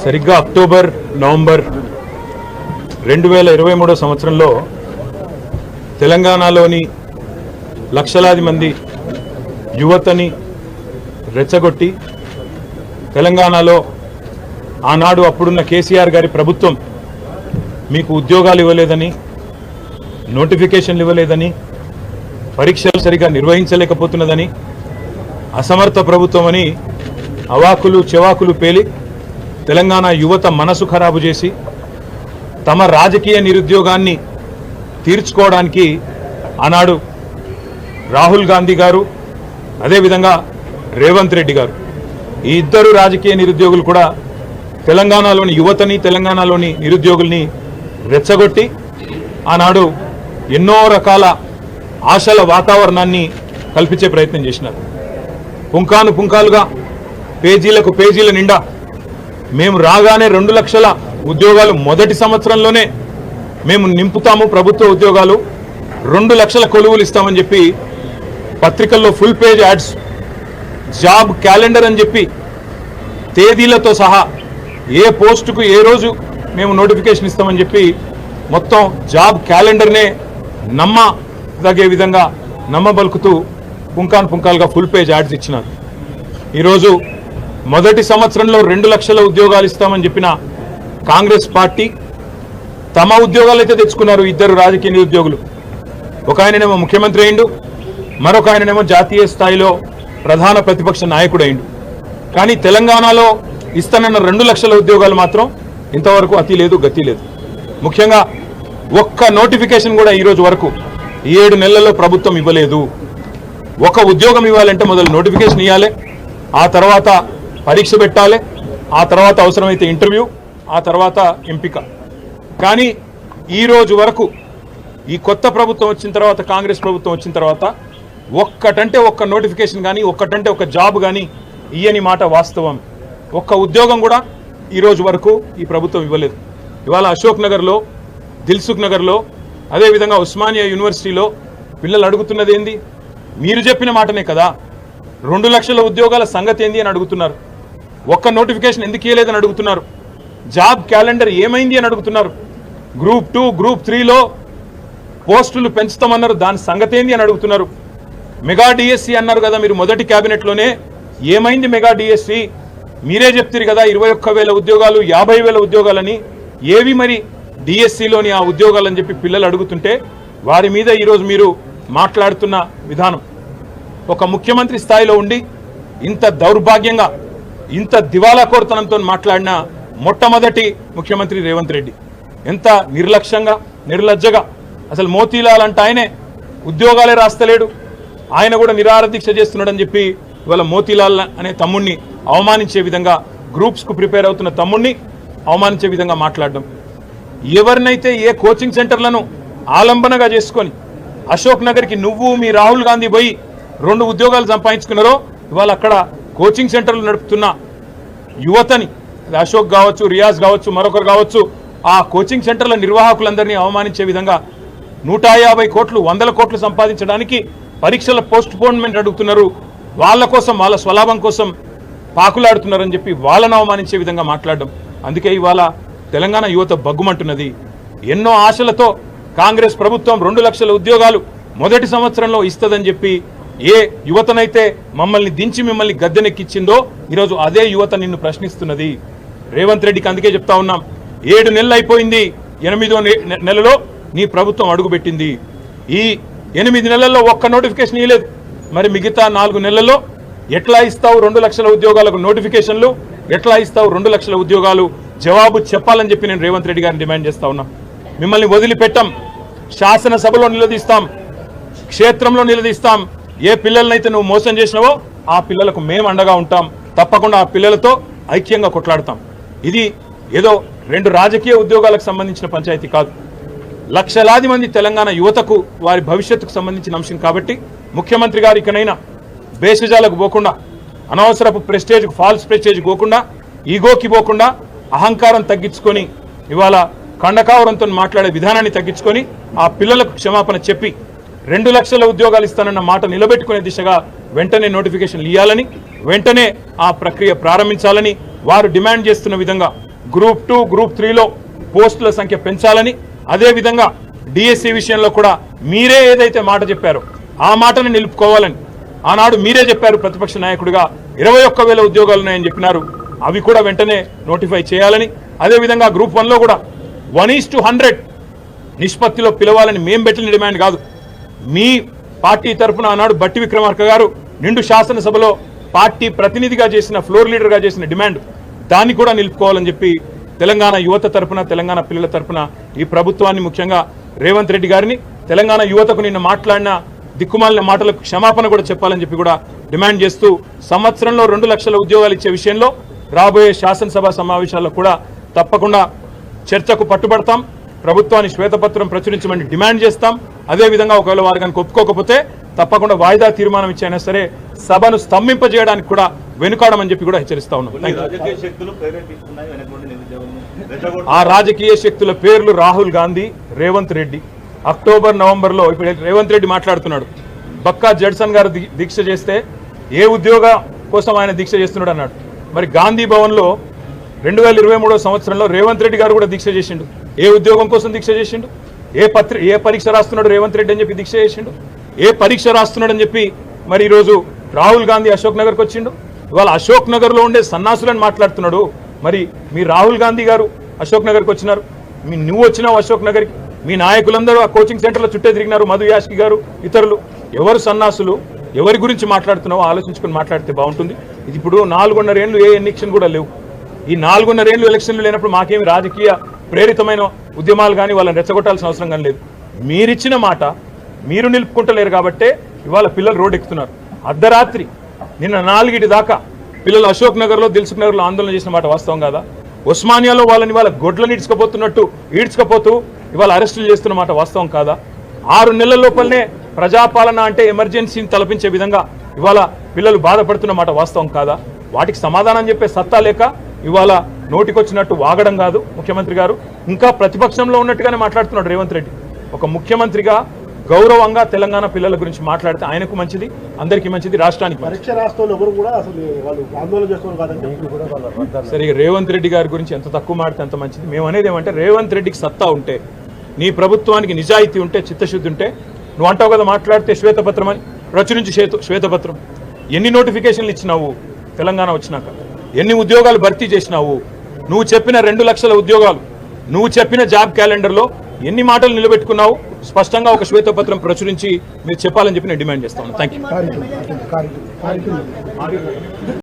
సరిగ్గా October November 2023 సంవత్సరంలో తెలంగాణలోని లక్షలాది మంది యువతని రెచ్చగొట్టి తెలంగాణలో ఆనాడు అప్పుడున్న కేసీఆర్ గారి ప్రభుత్వం మీకు ఉద్యోగాలు ఇవ్వలేదని, నోటిఫికేషన్లు ఇవ్వలేదని, పరీక్షలు సరిగా నిర్వహించలేకపోతున్నదని, అసమర్థ ప్రభుత్వం అని అవాకులు చెవాకులు పేలి తెలంగాణ యువత మనసు ఖరాబు చేసి తమ రాజకీయ నిరుద్యోగాన్ని తీర్చుకోవడానికి ఆనాడు రాహుల్ గాంధీ గారు, అదేవిధంగా రేవంత్ రెడ్డి గారు, ఈ ఇద్దరు రాజకీయ నిరుద్యోగులు కూడా తెలంగాణలోని యువతని, తెలంగాణలోని నిరుద్యోగుల్ని రెచ్చగొట్టి ఆనాడు ఎన్నో రకాల ఆశల వాతావరణాన్ని కల్పించే ప్రయత్నం చేసినారు. పుంకాను పుంకాలుగా పేజీలకు పేజీల నిండా మేము రాగానే 2 లక్షల ఉద్యోగాలు మొదటి సంవత్సరంలోనే మేము నింపుతాము, ప్రభుత్వ ఉద్యోగాలు 2 లక్షల కొలువులు ఇస్తామని చెప్పి పత్రికల్లో full page ads, job calendar అని చెప్పి తేదీలతో సహా ఏ పోస్టుకు ఏ రోజు మేము నోటిఫికేషన్ ఇస్తామని చెప్పి మొత్తం జాబ్ క్యాలెండర్నే నమ్మదగే విధంగా నమ్మబలుకుతూ పుంకాను పుంకాలుగా ఫుల్ పేజ్ యాడ్స్ ఇచ్చినారు. ఈరోజు మొదటి సంవత్సరంలో 2 లక్షల ఉద్యోగాలు ఇస్తామని చెప్పిన కాంగ్రెస్ పార్టీ తమ ఉద్యోగాలు అయితే తెచ్చుకున్నారు. ఇద్దరు రాజకీయ నిరుద్యోగులు, ఒక ఆయననేమో ముఖ్యమంత్రి అయిండు, మరొక ఆయననేమో జాతీయ స్థాయిలో ప్రధాన ప్రతిపక్ష నాయకుడు అయిండు. కానీ తెలంగాణలో ఇస్తానన్న 2 లక్షల ఉద్యోగాలు మాత్రం ఇంతవరకు అతి లేదు, గతి లేదు. ముఖ్యంగా ఒక్క నోటిఫికేషన్ కూడా ఈరోజు వరకు 7 నెలల్లో ప్రభుత్వం ఇవ్వలేదు. ఒక ఉద్యోగం ఇవ్వాలంటే మొదలు నోటిఫికేషన్ ఇవ్వాలి, ఆ తర్వాత పరీక్ష పెట్టాలి, ఆ తర్వాత అవసరమైతే ఇంటర్వ్యూ, ఆ తర్వాత ఎంపిక. కానీ ఈరోజు వరకు ఈ కొత్త ప్రభుత్వం వచ్చిన తర్వాత, కాంగ్రెస్ ప్రభుత్వం వచ్చిన తర్వాత ఒక్కటంటే ఒక్క నోటిఫికేషన్ కానీ, ఒక్కటంటే ఒక జాబ్ కానీ ఇయ్యని మాట వాస్తవం. ఒక్క ఉద్యోగం కూడా ఈరోజు వరకు ఈ ప్రభుత్వం ఇవ్వలేదు. ఇవాళ అశోక్ నగర్లో, దిల్సుఖ్ నగర్లో, అదేవిధంగా ఉస్మానియా యూనివర్సిటీలో పిల్లలు అడుగుతున్నది ఏంది? మీరు చెప్పిన మాటనే కదా, 2 లక్షల ఉద్యోగాల సంగతి ఏంది అని అడుగుతున్నారు. ఒక్క నోటిఫికేషన్ ఎందుకు ఇవ్వలేదని అడుగుతున్నారు. జాబ్ క్యాలెండర్ ఏమైంది అని అడుగుతున్నారు. గ్రూప్ 2, గ్రూప్ 3లో పోస్టులు పెంచుతామన్నారు, దాని సంగతి ఏంది అని అడుగుతున్నారు. మెగా డిఎస్సి అన్నారు కదా మీరు మొదటి క్యాబినెట్లోనే, ఏమైంది మెగా డిఎస్సి? మీరే చెప్తారు కదా 21,000 ఉద్యోగాలు, 50,000 ఉద్యోగాలని, ఏవి మరి డిఎస్సిలోని ఆ ఉద్యోగాలని చెప్పి పిల్లలు అడుగుతుంటే వారి మీద ఈరోజు మీరు మాట్లాడుతున్న విధానం, ఒక ముఖ్యమంత్రి స్థాయిలో ఉండి ఇంత దౌర్భాగ్యంగా, ఇంత దివాలాకోరుతనంతో మాట్లాడిన మొట్టమొదటి ముఖ్యమంత్రి రేవంత్ రెడ్డి. ఎంత నిర్లక్ష్యంగా, నిర్లజ్జగా, అసలు మోతీలాల్ అంటే ఆయనే ఉద్యోగాలే రాస్తలేడు, ఆయన కూడా నిరాహార దీక్ష చేస్తున్నాడని చెప్పి ఇవాళ మోతీలాల్ అనే తమ్ముడిని అవమానించే విధంగా, గ్రూప్స్కు ప్రిపేర్ అవుతున్న తమ్ముడిని అవమానించే విధంగా మాట్లాడడం. ఎవరినైతే ఏ కోచింగ్ సెంటర్లను ఆలంబనగా చేసుకొని అశోక్ నగర్కి నువ్వు మీ రాహుల్ గాంధీ పోయి 2 ఉద్యోగాలు సంపాదించుకున్నారో, ఇవాళ అక్కడ కోచింగ్ సెంటర్లు నడుపుతున్న యువతని, అశోక్ కావచ్చు, రియాజ్ కావచ్చు, మరొకరు కావచ్చు, ఆ కోచింగ్ సెంటర్ల నిర్వాహకులందరినీ అవమానించే విధంగా 150 కోట్లు, 100 కోట్లు సంపాదించడానికి పరీక్షల పోస్ట్ పోన్మెంట్ అడుగుతున్నారు. వాళ్ళ కోసం, వాళ్ళ స్వలాభం కోసం పాకులాడుతున్నారని చెప్పి వాళ్ళను అవమానించే విధంగా మాట్లాడడం. అందుకే ఇవాళ తెలంగాణ యువత బగ్గుమంటున్నది. ఎన్నో ఆశలతో కాంగ్రెస్ ప్రభుత్వం 2 లక్షల ఉద్యోగాలు మొదటి సంవత్సరంలో ఇస్తుందని చెప్పి ఏ యువతనైతే మమ్మల్ని దించి మిమ్మల్ని గద్దెనెక్కించిందో ఈరోజు అదే యువత నిన్ను ప్రశ్నిస్తున్నది. రేవంత్ రెడ్డికి అందుకే చెప్తా ఉన్నాం, 7 నెలలు అయిపోయింది, 8వ నెలలో నీ ప్రభుత్వం అడుగుపెట్టింది. ఈ 8 నెలల్లో ఒక్క నోటిఫికేషన్ ఇవ్వలేదు. మరి మిగతా 4 నెలల్లో ఎట్లా ఇస్తావు 2 లక్షల ఉద్యోగాలకు నోటిఫికేషన్లు? ఎట్లా ఇస్తావు 2 లక్షల ఉద్యోగాలు? జవాబు చెప్పాలని చెప్పి నేను రేవంత్ రెడ్డి గారిని డిమాండ్ చేస్తా ఉన్నా. మిమ్మల్ని వదిలిపెట్టాం, శాసనసభలో నిలదీస్తాం, క్షేత్రంలో నిలదీస్తాం. ఏ పిల్లలనైతే నువ్వు మోసం చేసినావో ఆ పిల్లలకు మేము అండగా ఉంటాం. తప్పకుండా ఆ పిల్లలతో ఐక్యంగా కొట్లాడతాం. ఇది ఏదో 2 రాజకీయ ఉద్యోగాలకు సంబంధించిన పంచాయతీ కాదు, లక్షలాది మంది తెలంగాణ యువతకు వారి భవిష్యత్తుకు సంబంధించిన అంశం. కాబట్టి ముఖ్యమంత్రి గారు ఇకనైనా బేసిజాలకు పోకుండా, అనవసరపు ప్రెస్టేజ్, ఫాల్స్ ప్రెస్టేజ్ పోకుండా, ఈగోకి పోకుండా అహంకారం తగ్గించుకొని ఇవాళ కండకావరంతో మాట్లాడే విధానాన్ని తగ్గించుకొని ఆ పిల్లలకు క్షమాపణ చెప్పి 2 లక్షల ఉద్యోగాలు ఇస్తానన్న మాట నిలబెట్టుకునే దిశగా వెంటనే నోటిఫికేషన్లు ఇవ్వాలని, వెంటనే ఆ ప్రక్రియ ప్రారంభించాలని వారు డిమాండ్ చేస్తున్న విధంగా గ్రూప్ 2 గ్రూప్ 3లో పోస్టుల సంఖ్య పెంచాలని, అదేవిధంగా డిఎస్సి విషయంలో కూడా మీరే ఏదైతే మాట చెప్పారో ఆ మాటను నిలుపుకోవాలని ఆనాడు మీరే చెప్పారు. ప్రతిపక్ష నాయకుడిగా 21,000 ఉద్యోగాలు ఉన్నాయని చెప్పినారు. అవి కూడా వెంటనే నోటిఫై చేయాలని, అదేవిధంగా గ్రూప్ 1లో కూడా 1:100 నిష్పత్తిలో పిలవాలని మేం పెట్టిన డిమాండ్ కాదు. మీ పార్టీ తరఫున ఆనాడు బట్టి విక్రమార్క గారు నిండు శాసనసభలో పార్టీ ప్రతినిధిగా చేసిన, ఫ్లోర్ లీడర్గా చేసిన డిమాండ్, దాన్ని కూడా నిలుపుకోవాలని చెప్పి తెలంగాణ యువత తరఫున, తెలంగాణ పిల్లల తరఫున ఈ ప్రభుత్వాన్ని, ముఖ్యంగా రేవంత్ రెడ్డి గారిని, తెలంగాణ యువతకు నిన్న మాట్లాడిన దిక్కుమాలిన మాటలకు క్షమాపణ కూడా చెప్పాలని చెప్పి కూడా డిమాండ్ చేస్తూ, సంవత్సరంలో 2 లక్షల ఉద్యోగాలు ఇచ్చే విషయంలో రాబోయే శాసనసభ సమావేశాల్లో కూడా తప్పకుండా చర్చకు పట్టుబడతాం. ప్రభుత్వాన్ని శ్వేతపత్రం ప్రచురించమని డిమాండ్ చేస్తాం. అదేవిధంగా ఒకవేళ వారు కనుక ఒప్పుకోకపోతే తప్పకుండా వాయిదా తీర్మానం ఇచ్చైనా సరే సభను స్తంభింపజేయడానికి కూడా వెనుకాడమని చెప్పి కూడా హెచ్చరిస్తా ఉన్నాం. ఆ రాజకీయ శక్తుల పేర్లు రాహుల్ గాంధీ, రేవంత్ రెడ్డి. అక్టోబర్ నవంబర్లో ఇప్పుడు రేవంత్ రెడ్డి మాట్లాడుతున్నాడు, బక్కా జడ్సన్ గారు దీక్ష చేస్తే ఏ ఉద్యోగ కోసం ఆయన దీక్ష చేస్తున్నాడు అన్నాడు. మరి గాంధీ భవన్లో 2023 సంవత్సరంలో రేవంత్ రెడ్డి గారు కూడా దీక్ష చేసిండు. ఏ ఉద్యోగం కోసం దీక్ష చేసిండు? ఏ పరీక్ష రాస్తున్నాడు రేవంత్ రెడ్డి అని చెప్పి దీక్ష చేసిండు? ఏ పరీక్ష రాస్తున్నాడు అని చెప్పి మరి ఈరోజు రాహుల్ గాంధీ అశోక్ నగర్కి వచ్చిండు. ఇవాళ అశోక్ నగర్లో ఉండే సన్నాసులని మాట్లాడుతున్నాడు. మరి మీ రాహుల్ గాంధీ గారు అశోక్ నగర్కి వచ్చినారు, నువ్వు వచ్చినావు అశోక్ నగర్కి, మీ నాయకులందరూ ఆ కోచింగ్ సెంటర్లో చుట్టే తిరిగినారు, మధు యాష్కి గారు ఇతరులు. ఎవరు సన్నాసులు, ఎవరి గురించి మాట్లాడుతున్నావో ఆలోచించుకొని మాట్లాడితే బాగుంటుంది. ఇది ఇప్పుడు 4.5 ఏళ్ళు ఏ ఎలక్షన్ కూడా లేవు. ఈ 4.5 ఏళ్ళు ఎలక్షన్లు లేనప్పుడు మాకేమి రాజకీయ ప్రేరితమైన ఉద్యమాలు కానీ వాళ్ళని రెచ్చగొట్టాల్సిన అవసరం కానీ లేదు. మీరిచ్చిన మాట మీరు నిలుపుకుంటలేరు కాబట్టే ఇవాళ పిల్లలు రోడ్డు ఎక్కుతున్నారు. అర్ధరాత్రి నిన్న 4 దాకా పిల్లలు అశోక్ నగర్లో, దిల్సుఖ్ నగర్లో ఆందోళన చేసిన మాట వాస్తవం కాదా? ఉస్మానియాలో వాళ్ళని వాళ్ళ గొడ్లను ఈడ్చుకపోతూ ఇవాళ అరెస్టులు చేస్తున్న మాట వాస్తవం కాదా? 6 నెలల లోపలనే ప్రజాపాలన అంటే ఎమర్జెన్సీని తలపించే విధంగా ఇవాళ పిల్లలు బాధపడుతున్న మాట వాస్తవం కాదా? వాటికి సమాధానం చెప్పే సత్తా లేక ఇవాళ నోటికొచ్చినట్టు వాగడం కాదు ముఖ్యమంత్రి గారు. ఇంకా ప్రతిపక్షంలో ఉన్నట్టుగానే మాట్లాడుతున్నాడు రేవంత్ రెడ్డి. ఒక ముఖ్యమంత్రిగా గౌరవంగా తెలంగాణ పిల్లల గురించి మాట్లాడితే ఆయనకు మంచిది, అందరికీ మంచిది, రాష్ట్రానికి సరే. రేవంత్ రెడ్డి గారి గురించి ఎంత తక్కువ మాడితే అంత మంచిది. మేము అనేది ఏమంటే రేవంత్ రెడ్డికి సత్తా ఉంటే, నీ ప్రభుత్వానికి నిజాయితీ ఉంటే, చిత్తశుద్ధి ఉంటే, నువ్వు అంటావు కదా మాట్లాడితే శ్వేతపత్రం అని ప్రచురించి శ్వేతపత్రం. ఎన్ని నోటిఫికేషన్లు ఇచ్చినావు తెలంగాణ వచ్చినాక? ఎన్ని ఉద్యోగాలు భర్తీ చేసినావు? నువ్వు చెప్పిన 2 లక్షల ఉద్యోగాలు, నువ్వు చెప్పిన జాబ్ క్యాలెండర్లో ఎన్ని మాటలు నిలబెట్టుకున్నావు? స్పష్టంగా ఒక శ్వేతపత్రం ప్రచురించి మీరు చెప్పాలని చెప్పి నేను డిమాండ్ చేస్తాను. Thank you.